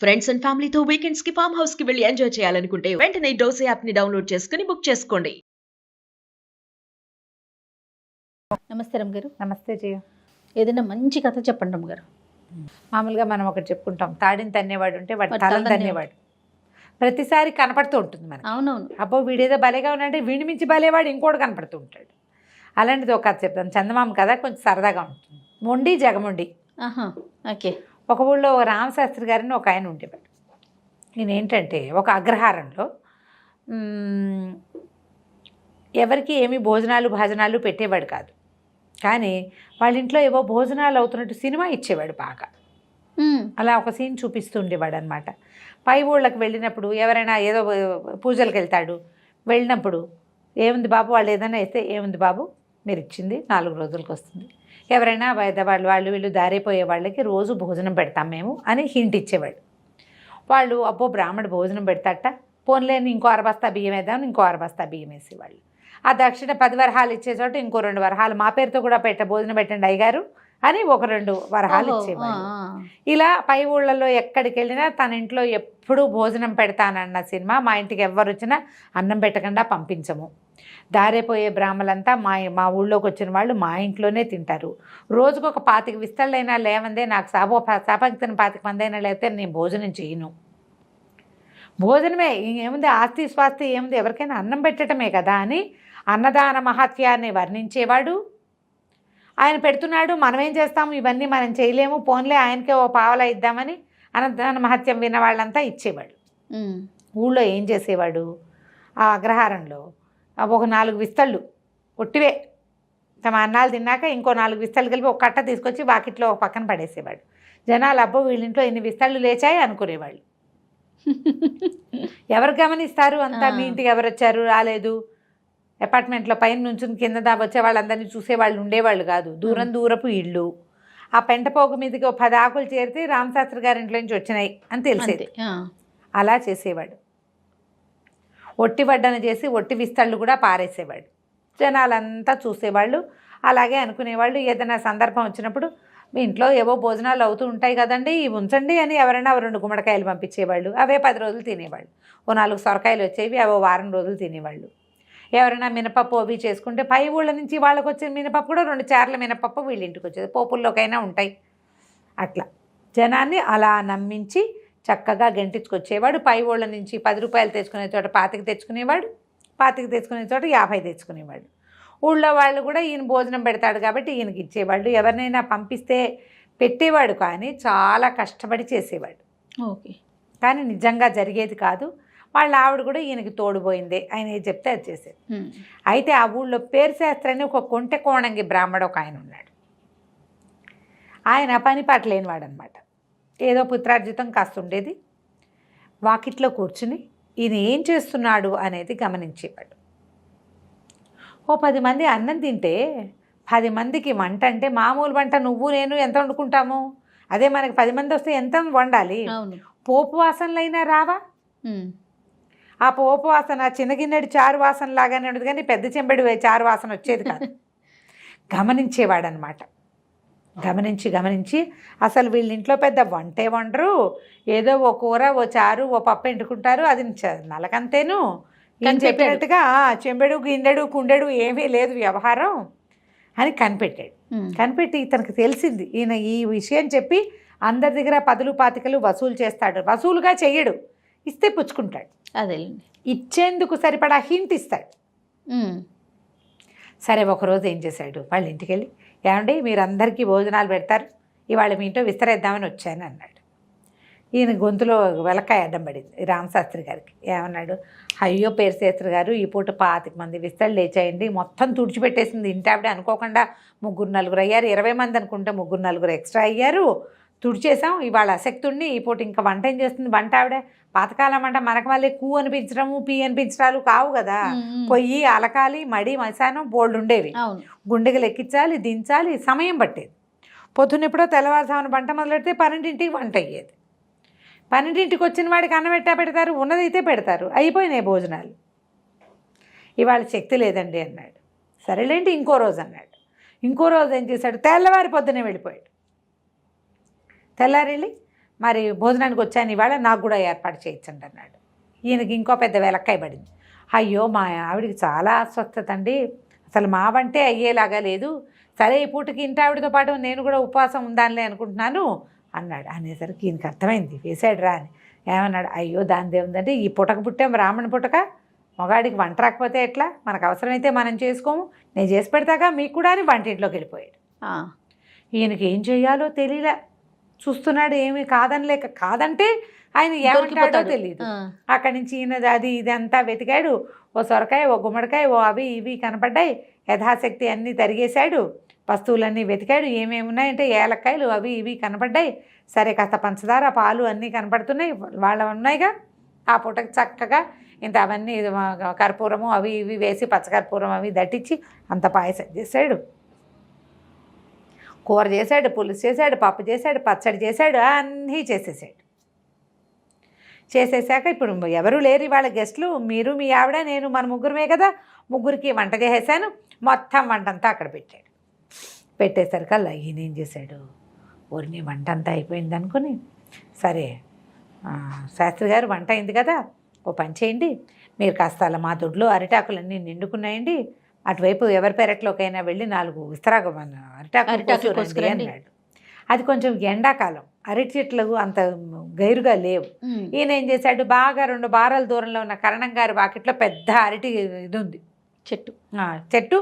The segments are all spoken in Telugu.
ఫ్రెండ్స్ అండ్ ఫ్యామిలీతో వీకెండ్స్ కి ఫామ్ హౌస్ కి వెళ్ళి ఎంజాయ్ చేయాలనుకుంటే వెంటనే డోసే యాప్ ని డౌన్లోడ్ చేసుకుని బుక్ చేసుకోండి. నమస్తే రమ్ గారు. నమస్తే జయ. ఏదైనా మంచి కథ చెప్పండి రమ్ గారు. మామూలుగా మనం ఒకటి చెప్పుకుంటాం, తాడిని తన్నేవాడు ఉంటే వాడు వాడు తలని తలని తన్నేవాడు. ప్రతిసారి కనపడుతూ ఉంటుంది మనకి. అవునవును. అబ్బో వీడేదో భలేగా ఉన్నాడంటే వీడి మించి భలేవాడు ఇంకోటి కనపడుతూ ఉంటాడు. అలాంటిది ఒక కథ చెప్తాను. చందమామ కథ కొంచెం సరదాగా ఉంటుంది. మొండి జగమొండి. ఆహా, ఓకే. ఒక ఊళ్ళో రామశాస్త్రి గారిని ఒక ఆయన ఉండేవాడు. ఈయన ఏంటంటే ఒక అగ్రహారంలో ఎవరికి ఏమీ భోజనాలు పెట్టేవాడు కాదు. కానీ వాళ్ళ ఇంట్లో ఏవో భోజనాలు అవుతున్నట్టు సినిమా ఇచ్చేవాడు బాగా. అలా ఒక సీన్ చూపిస్తూ ఉండేవాడు అనమాట. పై ఊళ్ళకి వెళ్ళినప్పుడు ఎవరైనా ఏదో పూజలకు వెళ్తాడు, వెళ్ళినప్పుడు ఏముంది బాబు, వాళ్ళు ఏదైనా వేస్తే ఏముంది బాబు మీరు ఇచ్చింది 4 రోజులకు వస్తుంది, ఎవరైనా వాళ్ళు వీళ్ళు దారిపోయే వాళ్ళకి రోజు భోజనం పెడతాం మేము అని హింట్ ఇచ్చేవాడు. వాళ్ళు అబ్బో బ్రాహ్మణ భోజనం పెడతాట, పోన్లేని ఇంకో 6 బస్తా బియ్యం వేద్దాం, ఇంకో 6 బస్తా బియ్యం వేసేవాళ్ళు. ఆ దక్షిణ 10 వరహాలు ఇచ్చే చోట ఇంకో 2 వరహాలు మా పేరుతో కూడా భోజనం పెట్టండి అయ్యగారు అని ఒక 2 వరహాలు ఇచ్చేవాళ్ళు. ఇలా పై ఊళ్ళల్లో ఎక్కడికి వెళ్ళినా తన ఇంట్లో ఎప్పుడూ భోజనం పెడతానన్న సినిమా. మా ఇంటికి ఎవరు వచ్చినా అన్నం పెట్టకుండా పంపించము. దారిపోయే బ్రాహ్మలంతా మా ఊళ్ళోకి వచ్చిన వాళ్ళు మా ఇంట్లోనే తింటారు. రోజుకు ఒక 25 విస్తళ్ళైనా లేవందే నాకు శాపక్తిని 25 మందైనా లేకపోతే నేను భోజనం చేయను. భోజనమే ఏముంది, ఆస్తి స్వాస్తి ఏముంది, ఎవరికైనా అన్నం పెట్టడమే కదా అని అన్నదాన మహత్యాన్ని వర్ణించేవాడు. ఆయన పెడుతున్నాడు, మనం ఏం చేస్తాము, ఇవన్నీ మనం చేయలేము, పోన్లే ఆయనకే ఓ పావలా ఇద్దామని అన్నదాన మహత్యం విన్న వాళ్ళంతా ఇచ్చేవాడు. ఊళ్ళో ఏం చేసేవాడు, ఆ అగ్రహారంలో ఒక 4 విస్తళ్ళు ఒట్టివే తమ అన్నాలు తిన్నాక ఇంకో 4 విస్తళ్ళు కలిపి ఒక కట్ట తీసుకొచ్చి వాకిట్లో ఒక పక్కన పడేసేవాడు. జనాలు అబ్బో వీళ్ళింట్లో ఇన్ని విస్తళ్ళు లేచాయి అనుకునేవాళ్ళు. ఎవరు గమనిస్తారు అంతా, మీ ఇంటికి ఎవరు వచ్చారు రాలేదు, అపార్ట్మెంట్లో పైన నుంచి కింద దాకా వచ్చే వాళ్ళందరినీ చూసేవాళ్ళు ఉండేవాళ్ళు కాదు. దూరపు ఇళ్ళు. ఆ పెంటపోగు మీదకి 10 ఆకులు చేరితే రామశాస్త్రి గారి ఇంట్లో నుంచి వచ్చినాయి అని తెలిసేది. అలా చేసేవాడు. ఒట్టి వడ్డన చేసి ఒట్టి విస్తళ్ళు కూడా పారేసేవాడు. జనాలంతా చూసేవాళ్ళు, అలాగే అనుకునేవాళ్ళు. ఏదైనా సందర్భం వచ్చినప్పుడు మీ ఇంట్లో ఏవో భోజనాలు అవుతూ ఉంటాయి కదండి, ఇవి ఉంచండి అని ఎవరైనా 2 గుమ్మడికాయలు పంపించేవాళ్ళు. అవే 10 రోజులు తినేవాళ్ళు. ఓ 4 సొరకాయలు వచ్చేవి, అవో వారం రోజులు తినేవాళ్ళు. ఎవరైనా మినపప్పు అవి చేసుకుంటే పై ఊళ్ళ నుంచి వాళ్ళకి వచ్చిన మినపప్పు కూడా 2 చార్ల మినపప్పు వీళ్ళ ఇంటికి వచ్చేది. పోపుల్లోకైనా ఉంటాయి. అట్లా జనాన్ని అలా నమ్మించి చక్కగా గెంటించుకొచ్చేవాడు. పై ఊళ్ళ నుంచి 10 రూపాయలు తెచ్చుకునే చోట 25 తెచ్చుకునేవాడు, 25 తెచ్చుకునే చోట 50 తెచ్చుకునేవాడు. ఊళ్ళో వాళ్ళు కూడా ఈయన భోజనం పెడతాడు కాబట్టి ఈయనకి ఇచ్చేవాళ్ళు. ఎవరినైనా పంపిస్తే పెట్టేవాడు, కానీ చాలా కష్టపడి చేసేవాడు. ఓకే. కానీ నిజంగా జరిగేది కాదు. వాళ్ళ ఆవిడ కూడా ఈయనకి తోడుపోయిందే, ఆయన ఏది చెప్తే అది చేసేది. అయితే ఆ ఊళ్ళో పేరుశాస్త్రి అని ఒక కొంటె కోణంగి బ్రాహ్మడు ఒక ఆయన ఉన్నాడు. ఆయన పని పాట లేనివాడు అనమాట. ఏదో పుత్రార్జితం కాస్త ఉండేది. వాకిట్లో కూర్చుని ఈయన ఏం చేస్తున్నాడు అనేది గమనించేవాడు. ఓ 10 మంది అన్నం తింటే 10 మందికి వంట అంటే మామూలు వంట నువ్వు నేను ఎంత వండుకుంటాము, అదే మనకి 10 మంది వస్తే ఎంత వండాలి. పోపు వాసనలైనా రావా, ఆ పోపు వాసన చిన్నగిన్నెడి చారు వాసన లాగానే ఉండదు, కానీ పెద్ద చెంబెడు చారు వాసన వచ్చేది కాదు. గమనించేవాడనమాట. గమనించి అసలు వీళ్ళ ఇంట్లో పెద్ద వంటే వండరు, ఏదో ఓ కూర ఓ చారు ఓ పప్పు ఎండుకుంటారు, అది నలకంతేను అని చెప్పినట్టుగా చెంబెడు గిన్నెడు కుండెడు ఏమీ లేదు వ్యవహారం అని కనిపెట్టాడు. కనిపెట్టి ఇతనికి తెలిసింది ఈయన ఈ విషయం చెప్పి అందరి దగ్గర 10 20 వసూలు చేస్తాడు. వసూలుగా చెయ్యడు, ఇస్తే పుచ్చుకుంటాడు. అదే ఇచ్చేందుకు సరిపడా హింట్ ఇస్తాడు. సరే ఒకరోజు ఏం చేశాడు, వాళ్ళ ఇంటికి వెళ్ళి ఏమండి మీరు అందరికీ భోజనాలు పెడతారు, ఇవాళ మీ ఇంట్లో విస్తరేద్దామని వచ్చాను అన్నాడు. ఈయన గొంతులో వెలకాయ అడ్డం పడింది రామశాస్త్రి గారికి. ఏమన్నాడు, అయ్యో పేరుశాస్త్రి గారు ఈ పూట 25 మంది విస్తళ్ళు లేచాయండి, మొత్తం తుడిచిపెట్టేసింది ఇంటావిడ, అనుకోకుండా 3 4 అయ్యారు, 20 మంది అనుకుంటే 3 4 ఎక్స్ట్రా అయ్యారు, తుడిచేసాం, ఇవాళ అశక్తుడిని, ఈ పూట ఇంకా వంట ఏం చేస్తుంది వంట ఆవిడ. పాతకాలం అంట మనకు మళ్ళీ కూ అనిపించడము పీ అనిపించడాలు కావు కదా, పొయ్యి అలకాలి మడి మసానం బోల్డ్ ఉండేవి, గుండెగలు ఎక్కించాలి దించాలి, సమయం పట్టేది. పొద్దున్నెప్పుడో తెల్లవారుజామున వంట మొదలెడితే 12ంటికి వంట అయ్యేది. 12ంటికి వచ్చిన వాడికి అన్నం పెడతారు, ఉన్నదైతే పెడతారు, అయిపోయినాయి భోజనాలు. ఇవాళ శక్తి లేదండి అన్నాడు. సరేలేంటి ఇంకో రోజు అన్నాడు. ఇంకో రోజు ఏం చేశాడు, తెల్లవారి పొద్దునే వెళ్ళిపోయాడు. తెల్లారెళ్ళి మరి భోజనానికి వచ్చాను ఇవాళ, నాకు కూడా ఏర్పాటు చేయించండి అన్నాడు. ఈయనకి ఇంకో పెద్ద వెలక్కాయ పడింది. అయ్యో మా ఆవిడికి చాలా అస్వస్థత అండి, అసలు మా వంటే అయ్యేలాగా లేదు, సరే ఈ పూటకి ఇంటి ఆవిడతో పాటు నేను కూడా ఉపవాసం ఉండాలి అనుకుంటున్నాను అన్నాడు. అనేసరికి ఈయనకి అర్థమైంది, వేసాడు రా అని. ఏమన్నాడు, అయ్యో దాని ఏముందంటే ఈ పుటక పుట్టాం బ్రాహ్మణ పుటక, మగాడికి వంట రాకపోతే ఎట్లా, మనకు అవసరమైతే మనం చేసుకోము, నేను చేసి పెడతాగా మీకు కూడా అని వంటింట్లోకి వెళ్ళిపోయాడు. ఈయనకి ఏం చేయాలో తెలియలే, చూస్తున్నాడు ఏమి కాదనలేక, కాదంటే ఆయన ఏమంటాడో తెలియదు. అక్కడి నుంచి ఈయన అది ఇదంతా వెతికాడు, ఓ సొరకాయ ఓ గుమ్మడికాయ ఓ అవి ఇవి కనపడ్డాయి, యథాశక్తి అన్నీ తరిగేశాడు, వస్తువులన్నీ వెతికాడు, ఏమేమి ఉన్నాయంటే ఏలక్కాయలు అవి ఇవి కనపడ్డాయి, సరే కాస్త పంచదార పాలు అన్నీ కనపడుతున్నాయి, వాళ్ళ ఉన్నాయిగా, ఆ పూటకి చక్కగా ఇంత అవన్నీ కర్పూరము అవి ఇవి వేసి పచ్చకర్పూరం అవి దట్టించి అంత పాయసం చేశాడు, కూర చేశాడు, పులుసు చేశాడు, పప్పు చేశాడు, పచ్చడి చేశాడు, అన్నీ చేసేసాడు. చేసేసాక ఇప్పుడు ఎవరు లేరు ఇవాళ గెస్టులు, మీరు మీ ఆవిడ నేను మన ముగ్గురమే కదా, ముగ్గురికి వంట చేసేసాను, మొత్తం వంట అంతా అక్కడ పెట్టాడు. పెట్టేసరికల్లా ఈయన ఏం చేశాడు, ఊరిని వంట అంతా అయిపోయింది అనుకుని, సరే శాస్త్రి గారు వంట అయింది కదా, ఓ పని చేయండి, మీరు కాస్త అలా మా దొడ్లో అరిటాకులన్నీ నిండుకున్నాయండి, అటువైపు ఎవరి పెరట్లోకైనా వెళ్ళి 4 విస్తరాకు అరిటాకులు కోసుకురండి అన్నాడు. అది కొంచెం ఎండాకాలం, అరటి చెట్లు అంత గైరుగా లేవు. ఈయన ఏం చేశాడు, బాగా 2 బారాల దూరంలో ఉన్న కరణం గారి వాకిట్లో పెద్ద అరటి ఇది ఉంది, చెట్టు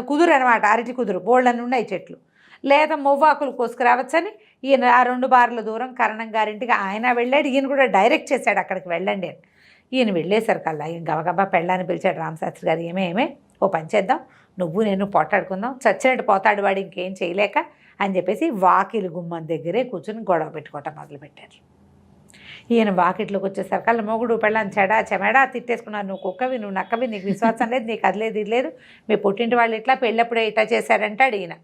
కుదురు అనమాట, అరటి కుదురు, బోళ్ళని ఉన్నాయి చెట్లు, లేదా మొవ్వాకులు కోసుకురావచ్చని ఈయన ఆ 2 బార్ల దూరం కరణం గారింటికి ఆయన వెళ్ళాడు. ఈయన కూడా డైరెక్ట్ చేశాడు అక్కడికి వెళ్ళండి అని. ఈయన వెళ్ళేసరికల్లా ఈయన గబగబా పెళ్ళాన్ని పిలిచాడు రామశాస్త్రి గారు, ఏమే ఓ పని చేద్దాం, నువ్వు నేను పోటాడుకుందాం, చచ్చినట్టు పోతాడు వాడు ఇంకేం చేయలేక అని చెప్పేసి వాకిలి గుమ్మం దగ్గరే కూర్చొని గొడవ పెట్టుకోవటం మొదలుపెట్టారు. ఈయన వాకిట్లోకి వచ్చేసరికల్లా మొగుడు పెళ్ళాన్ని చెమెడా తిట్టేసుకున్నారు, నువ్వు కుక్కవి, నువ్వు నక్కవి, నీకు విశ్వాసం లేదు, నీకు అది లేదు ఇది లేదు, మీ పుట్టింటి వాళ్ళు ఇట్లా పెళ్ళప్పుడే ఇట్లా చేశారంటాడు ఈయన.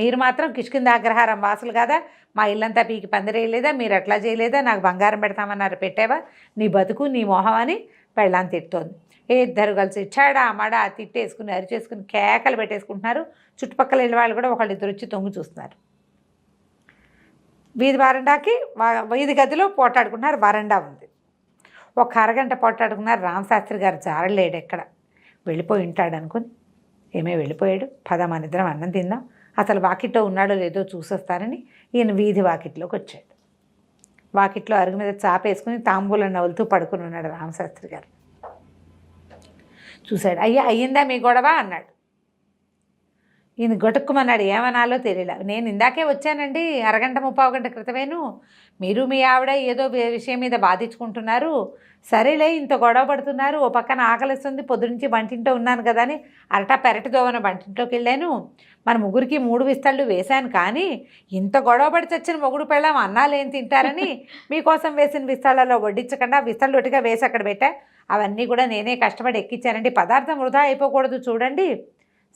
మీరు మాత్రం కిష్కింద అగ్రహారం వాసులు కదా, మా ఇల్లంతా పీకి పందిరేయలేదా, మీరు అట్లా చేయలేదా, నాకు బంగారం పెడతామన్నారు పెట్టావా, నీ బతుకు నీ మొహం అని పెళ్ళాన్ని తిడుతోంది. ఇద్దరు కలిసి చెడా మడా తిట్టేసుకుని అరిచేసుకుని కేకలు పెట్టేసుకుంటున్నారు. చుట్టుపక్కల ఇళ్ళ వాళ్ళు కూడా ఒకళ్ళిద్దరు వచ్చి తొంగి చూస్తున్నారు. వీధి వరండాకి వీధి గదిలో పోటాడుకున్నారు, వరండా ఉంది. ఒక అరగంట పోటాడుకున్నారు. రామశాస్త్రి గారు జారలేడు, ఎక్కడ వెళ్ళిపోయి ఉంటాడు అనుకుని వెళ్ళిపోయాడు. పద మన ఇద్దరం అన్నం తిందాం, అసలు వాకిట్లో ఉన్నాడో లేదో చూసొస్తానని ఈయన వీధి వాకిట్లోకి వచ్చాడు. వాకిట్లో అరుగు మీద చాపేసుకుని తాంబూలం నవ్వులుతూ పడుకుని ఉన్నాడు రామశాస్త్రి గారు. చూశాడు, అయ్యా అయ్యిందా మీ గొడవ అన్నాడు. ఈయన గొటుక్కుమన్నాడు, ఏమనాలో తెలియలే. నేను ఇందాకే వచ్చానండి, అరగంట 30 గంట క్రితమేను, మీరు మీ ఆవిడ ఏదో విషయం మీద బాధించుకుంటున్నారు, సరేలే ఇంత గొడవ పడుతున్నారు, ఓ పక్కన ఆకలిస్తుంది, పొద్దునుంచి వంటింట్లో ఉన్నాను కదా అని పెరటి దోవన వంటింట్లోకి వెళ్ళాను, మన ముగ్గురికి 3 విస్తళ్ళు వేశాను, కానీ ఇంత గొడవ పడి చచ్చిన మొగుడు పెళ్ళాం అన్నాలు ఏం తింటారని మీకోసం వేసిన విస్తళ్ళలో వడ్డించకుండా విస్తళ్ళు ఒట్టిగా వేసి అక్కడ పెట్టా, అవన్నీ కూడా నేనే కష్టపడి ఎక్కించానండి, పదార్థం వృధా అయిపోకూడదు చూడండి,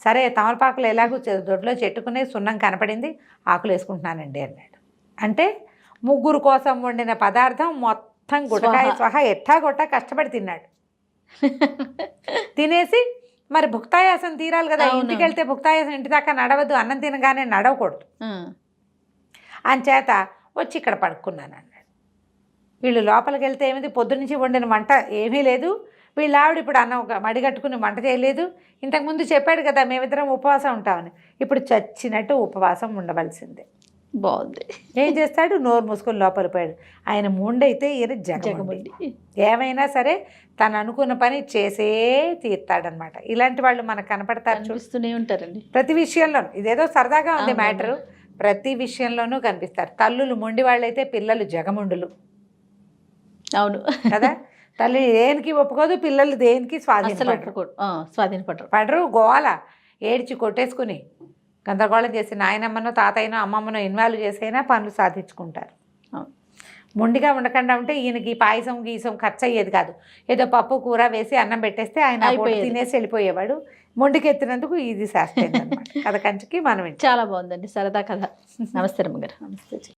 సరే తమలపాకులు ఎలాగో దొడ్లో చెట్టుకునే సున్నం కనపడింది, ఆకులు వేసుకుంటున్నానండి అన్నాడు. అంటే ముగ్గురు కోసం వండిన పదార్థం మొత్తం గుటకాయ సహా ఎట్టాగొట్టా కష్టపడి తిన్నాడు. తినేసి మరి భుక్తాయాసం తీరాలి కదా, ఇంటికి వెళ్తే భుక్తాయాసం ఇంటి దాకా నడవద్దు, అన్నం తినగానే నడవకూడదు, అంచేత వచ్చి ఇక్కడ పడుకున్నాను అన్నాడు. వీళ్ళు లోపలికి వెళ్తే ఏమిది, పొద్దునుంచి వండిన వంట ఏమీ లేదు, వీళ్ళ ఆవిడ ఇప్పుడు అన్నం మడిగట్టుకుని వంట చేయలేదు, ఇంతకుముందు చెప్పాడు కదా మేమిద్దరం ఉపవాసం ఉంటామని, ఇప్పుడు చచ్చినట్టు ఉపవాసం ఉండవలసిందే. బాగుంది. ఏం చేస్తాడు, నోరు మూసుకొని లోపల పోయాడు. ఆయన ముండైతే ఈయన జగమండి, ఏమైనా సరే తను అనుకున్న పని చేసే తీర్తాడనమాట. ఇలాంటి వాళ్ళు మనకు కనపడతారు, చూస్తూనే ఉంటారండి ప్రతి విషయంలోనూ. ఇదేదో సరదాగా ఉంది మ్యాటరు, ప్రతి విషయంలోనూ కనిపిస్తారు. తల్లులు మొండి వాళ్ళైతే పిల్లలు జగముండులు. అవును కదా, తల్లి దేనికి ఒప్పుకోదు, పిల్లలు దేనికి స్వాధీనపడరు, గోల ఏడ్చి కొట్టేసుకుని గందరగోళం చేసి నాయనమ్మనో తాతయ్యనో అమ్మమ్మనో ఇన్వాల్వ్ చేసైనా పనులు సాధించుకుంటారు. మొండిగా ఉండకుండా ఉంటే ఈయనకి పాయసం గీసం ఖర్చు అయ్యేది కాదు, ఏదో పప్పు కూర వేసి అన్నం పెట్టేస్తే ఆయన తినేసి వెళ్ళిపోయేవాడు. మొండికెత్తినందుకు ఇది శాస్త్రం అనమాట. కథ కంచికి మనం చాలా బాగుందండి, సరదా కథ. నమస్తే రమ్మ గారు. నమస్తే.